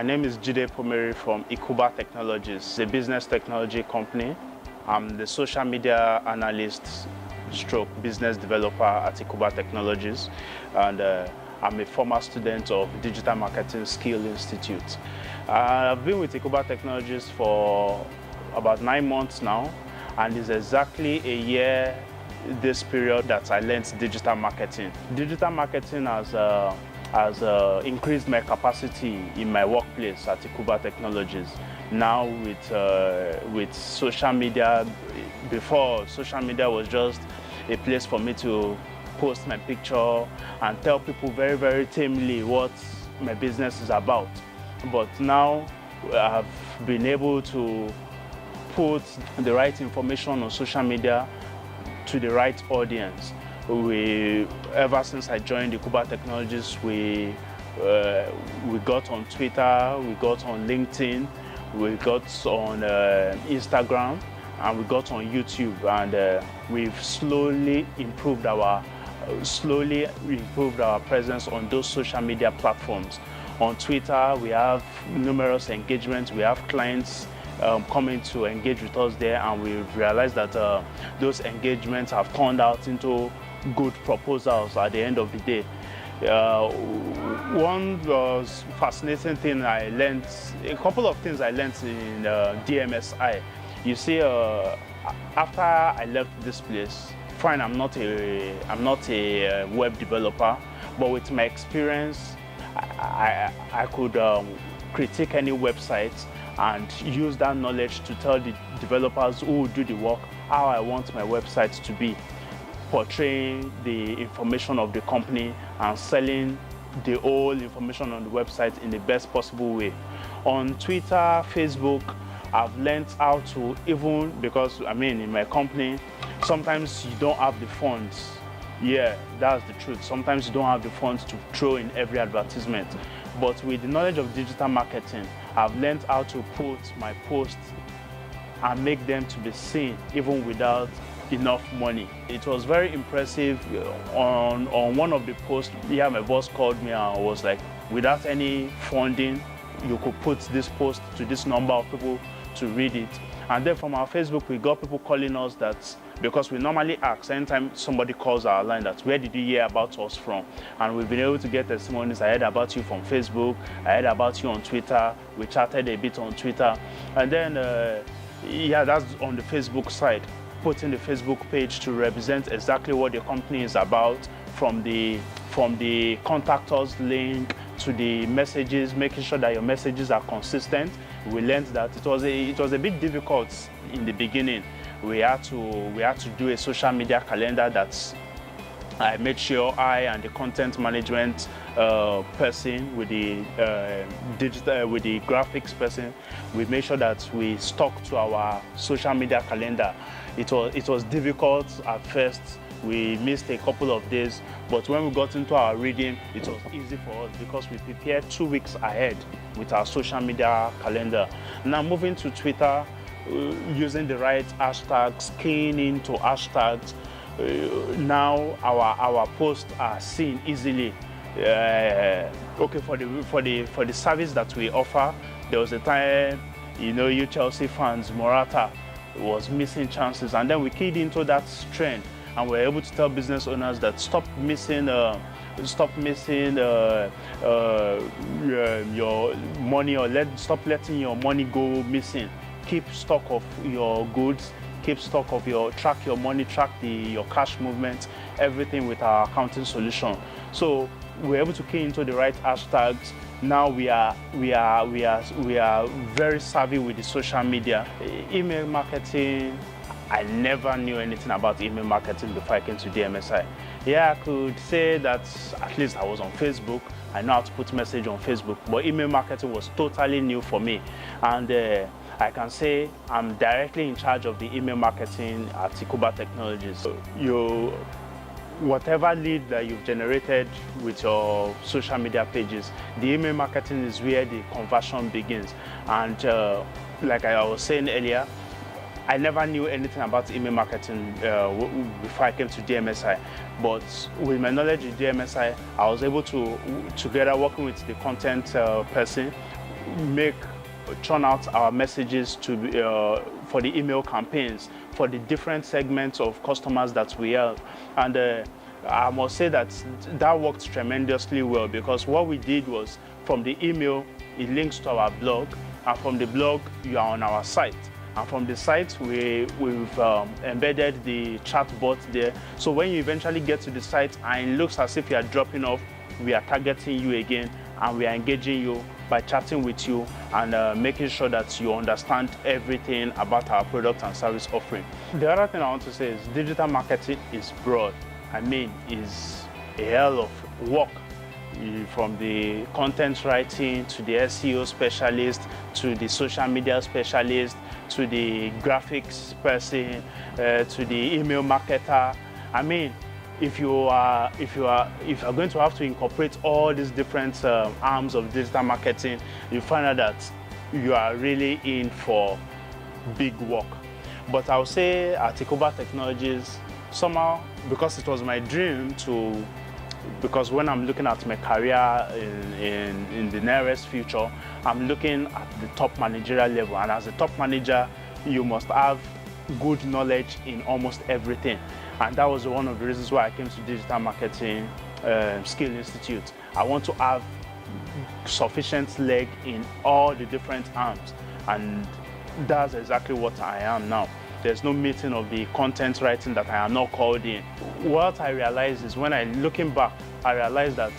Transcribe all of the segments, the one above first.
My name is Jide Pomeri from Ikuba Technologies, a business technology company. I'm the social media analyst stroke business developer at Ikuba Technologies, and I'm a former student of Digital Marketing Skill Institute. I've been with Ikuba Technologies for about 9 months now, and it's exactly a year this period that I learned digital marketing. Digital marketing has increased my capacity in my workplace at Ikuba Technologies. Now with social media, before social media was just a place for me to post my picture and tell people very, very tamely what my business is about. But now I've been able to put the right information on social media to the right audience. Ever since I joined Ikuba Technologies, we got on Twitter, we got on LinkedIn, we got on Instagram, and we got on YouTube, and we've slowly improved our presence on those social media platforms. On Twitter, we have numerous engagements. We have clients coming to engage with us there, and we've realized that those engagements have turned out into good proposals at the end of the day. One was fascinating thing I learned, a couple of things I learned in DMSI. You see, after I left this place, fine, I'm not a web developer, but with my experience, I could critique any website and use that knowledge to tell the developers who do the work how I want my website to be, portraying the information of the company and selling the whole information on the website in the best possible way. On Twitter, Facebook, I've learned how to, even because in my company, sometimes you don't have the funds. Yeah, that's the truth. Sometimes you don't have the funds to throw in every advertisement. But with the knowledge of digital marketing, I've learned how to put my posts and make them to be seen even without enough money. It was very impressive. On one of the posts, my boss called me and was like, without any funding, you could put this post to this number of people to read it. And then from our Facebook, we got people calling us that, because we normally ask anytime somebody calls our line, that where did you hear about us from? And we've been able to get testimonies. I heard about you from Facebook, I heard about you on Twitter, we chatted a bit on Twitter. And then, that's on the Facebook side, putting the Facebook page to represent exactly what the company is about, from the contact us link to the messages, making sure that your messages are consistent. We learned that it was a bit difficult in the beginning. We had to do a social media calendar that I made sure I and the content management person with the with the graphics person, we made sure that we stuck to our social media calendar. It was difficult at first. We missed a couple of days, but when we got into our reading, it was easy for us because we prepared 2 weeks ahead with our social media calendar. Now moving to Twitter, using the right hashtags, keying into hashtags, now our posts are seen easily. Okay, for the service that we offer, there was a time, you Chelsea fans, Morata was missing chances, and then we keyed into that trend, and we're able to tell business owners that stop missing your money, or stop letting your money go missing. Keep stock of your goods, track your money, track your cash movement, everything with our accounting solution. So we're able to key into the right hashtags. Now we are very savvy with the social media. Email marketing, I never knew anything about email marketing before I came to DMSI. Yeah, I could say that at least I was on Facebook. I know how to put message on Facebook, but email marketing was totally new for me. And I can say I'm directly in charge of the email marketing at Ikuba Technologies. So whatever lead that you've generated with your social media pages, the email marketing is where the conversion begins. And like I was saying earlier, I never knew anything about email marketing before I came to DMSI, but with my knowledge in DMSI, I was able to, together working with the content person, make churn out our messages to for the email campaigns for the different segments of customers that we have. And I must say that that worked tremendously well, because what we did was, from the email, it links to our blog, and from the blog, you are on our site. And from the site, we've embedded the chatbot there. So when you eventually get to the site and it looks as if you are dropping off, we are targeting you again, and we are engaging you by chatting with you and making sure that you understand everything about our product and service offering. The other thing I want to say is digital marketing is broad. I mean, it's a hell of work, from the content writing to the SEO specialist to the social media specialist to the graphics person to the email marketer. I mean, if you are going to have to incorporate all these different arms of digital marketing, you find out that you are really in for big work. But I'll say at Ecoba Technologies, somehow, because it was my dream to, because when I'm looking at my career in the nearest future, I'm looking at the top managerial level. And as a top manager, you must have good knowledge in almost everything. And that was one of the reasons why I came to Digital Marketing Skill Institute. I want to have sufficient leg in all the different arms. And that's exactly what I am now. There's no meeting of the content writing that I am not called in. What I realized is, when looking back, I realized that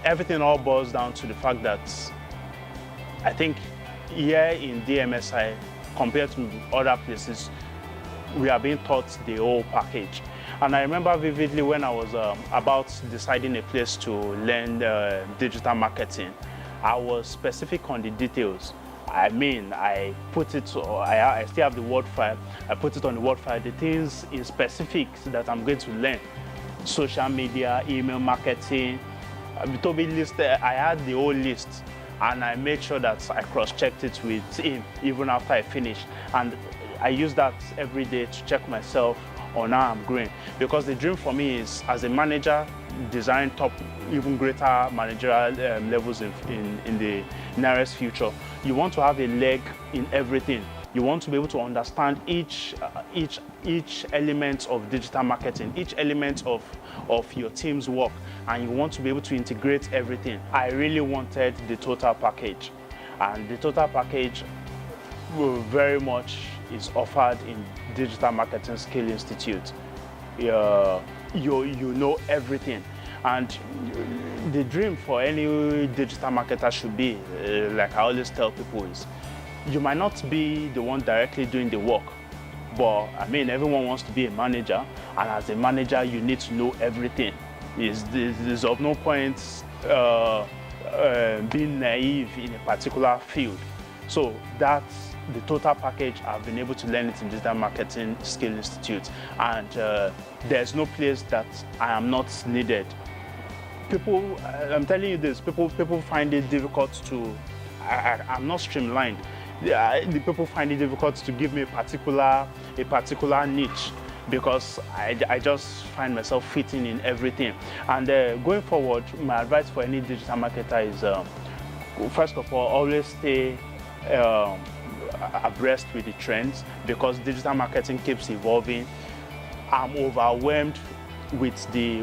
everything all boils down to the fact that I think here in DMSI, compared to other places, we are being taught the whole package. And I remember vividly when I was about deciding a place to learn digital marketing, I was specific on the details. I mean, I put it, I still have the Word file, I put it on the Word file, the things in specifics that I'm going to learn. Social media, email marketing, Toby list, I had the whole list, and I made sure that I cross-checked it with him even after I finished. And I use that every day to check myself on how I'm growing. Because the dream for me is, as a manager, design top, even greater managerial levels in the nearest future. You want to have a leg in everything. You want to be able to understand each element of digital marketing, each element of your team's work, and you want to be able to integrate everything. I really wanted the total package, and the total package very much is offered in Digital Marketing Skill Institute. You know everything. And the dream for any digital marketer should be, like I always tell people, is you might not be the one directly doing the work, but I mean, everyone wants to be a manager, and as a manager, you need to know everything. There's of no point being naive in a particular field. So that's the total package. I've been able to learn it in Digital Marketing Skill Institute, and there's no place that I am not needed. People, I'm telling you this, people find it difficult to, I'm not streamlined. The people find it difficult to give me a particular niche, because I just find myself fitting in everything. And going forward, my advice for any digital marketer is, first of all, always stay abreast with the trends, because digital marketing keeps evolving. I'm overwhelmed with the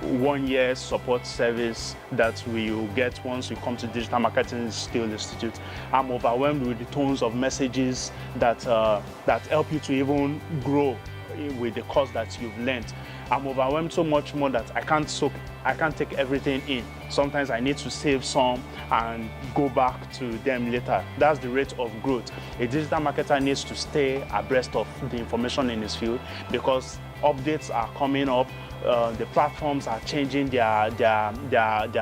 1 year support service that we will get once you come to Digital Marketing Skill Institute. I'm overwhelmed with the tones of messages that help you to even grow with the course that you've learned. I'm overwhelmed so much more that I can't take everything in. Sometimes I need to save some and go back to them later. That's the rate of growth. A digital marketer needs to stay abreast of the information in his field, because updates are coming up. The platforms are changing their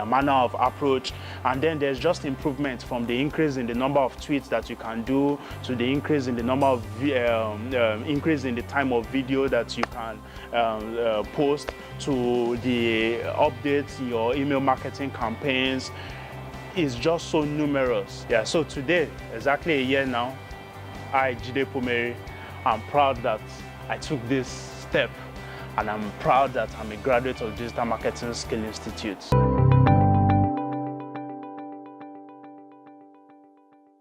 manner of approach, and then there's just improvement, from the increase in the number of tweets that you can do, to the increase in the number of increase in the time of video that you can post, to the updates in your email marketing campaigns. Is just so numerous. Yeah. So today, exactly a year now, I, Jide Pomeri, I'm proud that I took this step, and I'm proud that I'm a graduate of Digital Marketing Skill Institute.